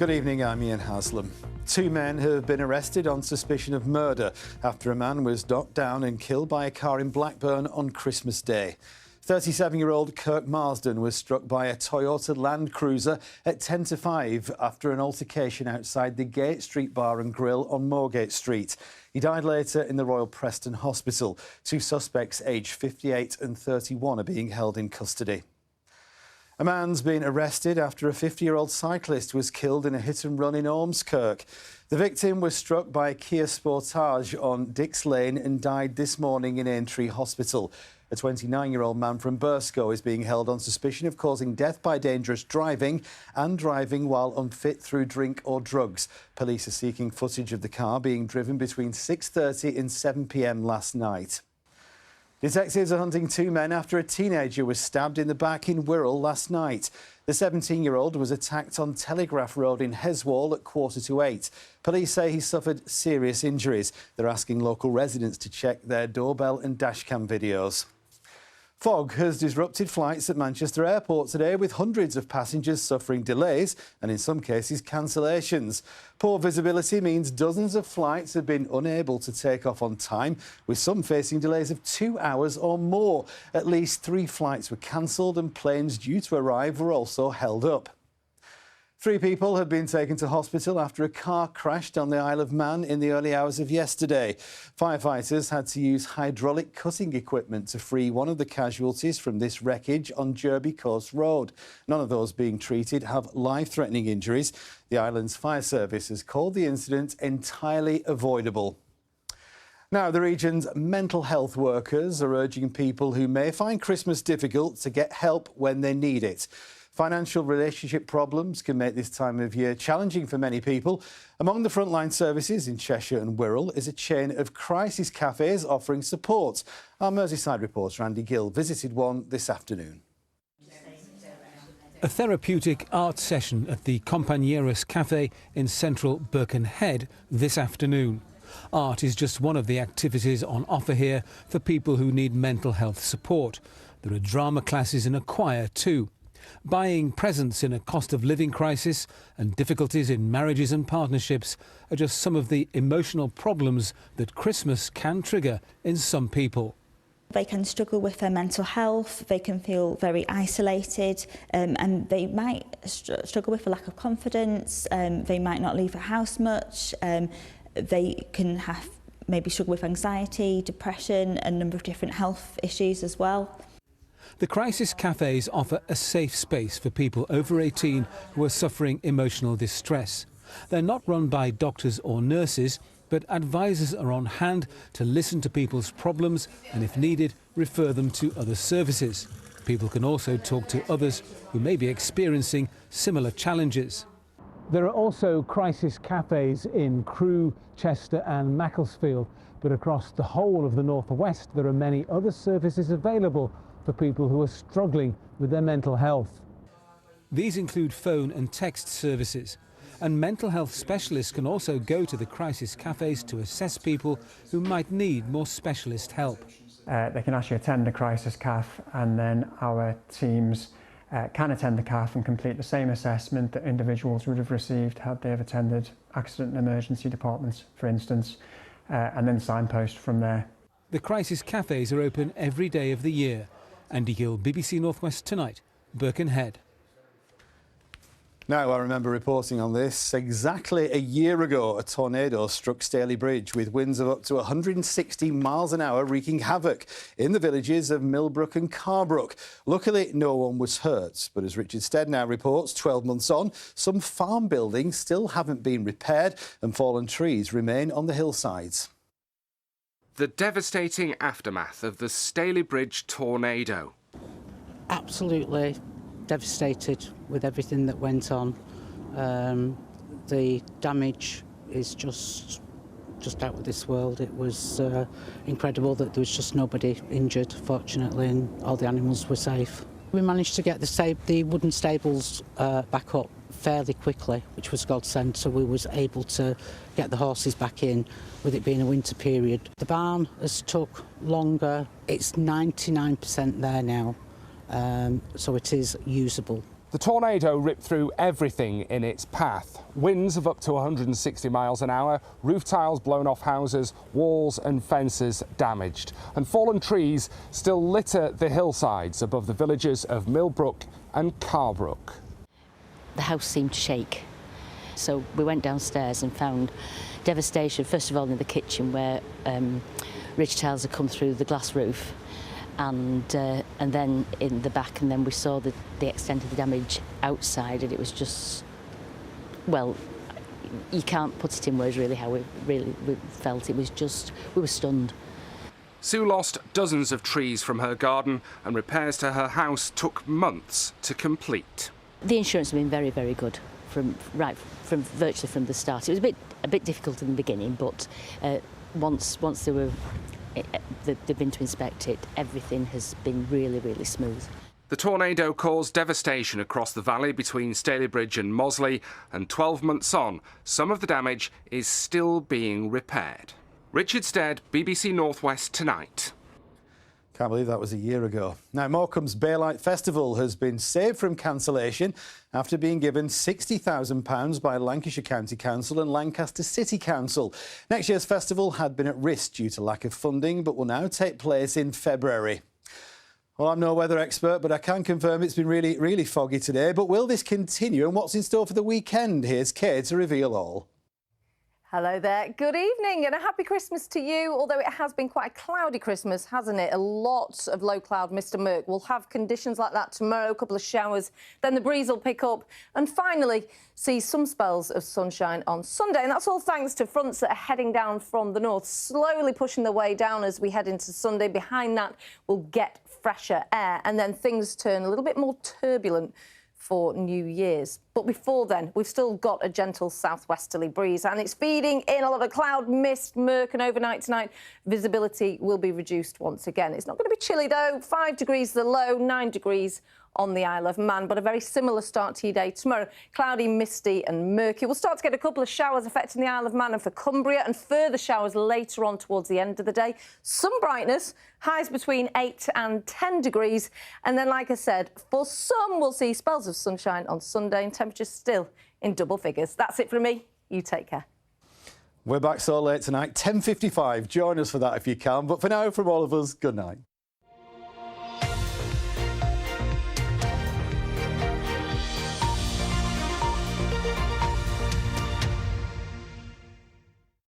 Good evening, I'm Ian Haslam. Two men have been arrested on suspicion of murder after a man was knocked down and killed by a car in Blackburn on Christmas Day. 37-year-old Kirk Marsden was struck by a Toyota Land Cruiser at 10 to 5 after an altercation outside the Gate Street Bar and Grill on Moorgate Street. He died later in the Royal Preston Hospital. Two suspects, aged 58 and 31, are being held in custody. A man's been arrested after a 50-year-old cyclist was killed in a hit-and-run in Ormskirk. The victim was struck by a Kia Sportage on Dix Lane and died this morning in Aintree Hospital. A 29-year-old man from Burscough is being held on suspicion of causing death by dangerous driving and driving while unfit through drink or drugs. Police are seeking footage of the car being driven between 6:30 and 7 p.m. last night. Detectives are hunting two men after a teenager was stabbed in the back in Wirral last night. The 17-year-old was attacked on Telegraph Road in Heswall at 7:45. Police say he suffered serious injuries. They're asking local residents to check their doorbell and dashcam videos. Fog has disrupted flights at Manchester Airport today, with hundreds of passengers suffering delays and in some cases cancellations. Poor visibility means dozens of flights have been unable to take off on time, with some facing delays of 2 hours or more. At least 3 flights were cancelled and planes due to arrive were also held up. 3 people have been taken to hospital after a car crashed on the Isle of Man in the early hours of yesterday. Firefighters had to use hydraulic cutting equipment to free one of the casualties from this wreckage on Derby Coast Road. None of those being treated have life-threatening injuries. The island's fire service has called the incident entirely avoidable. Now, the region's mental health workers are urging people who may find Christmas difficult to get help when they need it. Financial relationship problems can make this time of year challenging for many people. Among the frontline services in Cheshire and Wirral is a chain of crisis cafes offering support. Our Merseyside reporter Andy Gill visited one this afternoon. A therapeutic art session at the Compañeros Cafe in central Birkenhead this afternoon. Art is just one of the activities on offer here for people who need mental health support. There are drama classes and a choir too. Buying presents in a cost of living crisis and difficulties in marriages and partnerships are just some of the emotional problems that Christmas can trigger in some people. They can struggle with their mental health, they can feel very isolated, and they might struggle with a lack of confidence, they might not leave the house much, they can have maybe struggle with anxiety, depression, a number of different health issues as well. The crisis cafes offer a safe space for people over 18 who are suffering emotional distress. They're not run by doctors or nurses, but advisors are on hand to listen to people's problems and, if needed, refer them to other services. People can also talk to others who may be experiencing similar challenges. There are also crisis cafes in Crewe, Chester and Macclesfield, but across the whole of the North West there are many other services available for people who are struggling with their mental health. These include phone and text services, and mental health specialists can also go to the crisis cafes to assess people who might need more specialist help. They can actually attend a crisis caf, and then our teams can attend the caf and complete the same assessment that individuals would have received had they have attended accident and emergency departments, for instance, and then signpost from there. The crisis cafes are open every day of the year. Andy Gill, BBC North West Tonight, Birkenhead. Now, I remember reporting on this. Exactly a year ago, a tornado struck Staley Bridge with winds of up to 160 miles an hour, wreaking havoc in the villages of Millbrook and Carbrook. Luckily, no one was hurt. But as Richard Stead now reports, 12 months on, some farm buildings still haven't been repaired and fallen trees remain on the hillsides. The devastating aftermath of the Staley Bridge tornado. Absolutely devastated with everything that went on. The damage is just out of this world. It was incredible that there was just nobody injured, fortunately, and all the animals were safe. We managed to get the wooden stables back up fairly quickly, which was godsend, so we was able to get the horses back in with it being a winter period. The barn has took longer. It's 99% there now, so it is usable. The tornado ripped through everything in its path. Winds of up to 160 miles an hour, roof tiles blown off houses, walls and fences damaged. And fallen trees still litter the hillsides above the villages of Millbrook and Carbrook. The house seemed to shake. So we went downstairs and found devastation, first of all in the kitchen where ridge tiles had come through the glass roof. And then in the back, and then we saw the extent of the damage outside, and it was just, well, you can't put it in words really how we felt. It was just, we were stunned. Sue lost dozens of trees from her garden, and repairs to her house took months to complete. The insurance has been very, very good from virtually from the start. It was a bit difficult in the beginning, but once they've been to inspect it, everything has been really, really smooth. The tornado caused devastation across the valley between Stalybridge and Moseley, and 12 months on, some of the damage is still being repaired. Richard Stead, BBC Northwest Tonight. Can't believe that was a year ago. Now, Morecambe's Baylight Festival has been saved from cancellation after being given £60,000 by Lancashire County Council and Lancaster City Council. Next year's festival had been at risk due to lack of funding, but will now take place in February. Well, I'm no weather expert, but I can confirm it's been really, really foggy today. But will this continue, and what's in store for the weekend? Here's Kay to reveal all. Hello there, good evening and a happy Christmas to you, although it has been quite a cloudy Christmas, hasn't it? A lot of low cloud, Mr. Merck. We'll have conditions like that tomorrow, a couple of showers, then the breeze will pick up and finally see some spells of sunshine on Sunday. And that's all thanks to fronts that are heading down from the north, slowly pushing their way down as we head into Sunday. Behind that, we'll get fresher air and then things turn a little bit more turbulent for New Year's. But before then, we've still got a gentle southwesterly breeze and it's feeding in a lot of cloud, mist, murk, and overnight tonight, visibility will be reduced once again. It's not going to be chilly though, 5 degrees the low, 9 degrees on the Isle of Man, but a very similar start to your day tomorrow. Cloudy, misty and murky. We'll start to get a couple of showers affecting the Isle of Man and for Cumbria and further showers later on towards the end of the day. Some brightness, highs between 8 and 10 degrees. And then, like I said, for some, we'll see spells of sunshine on Sunday and temperatures still in double figures. That's it from me. You take care. We're back so late tonight, 10:55. Join us for that if you can. But for now, from all of us, good night.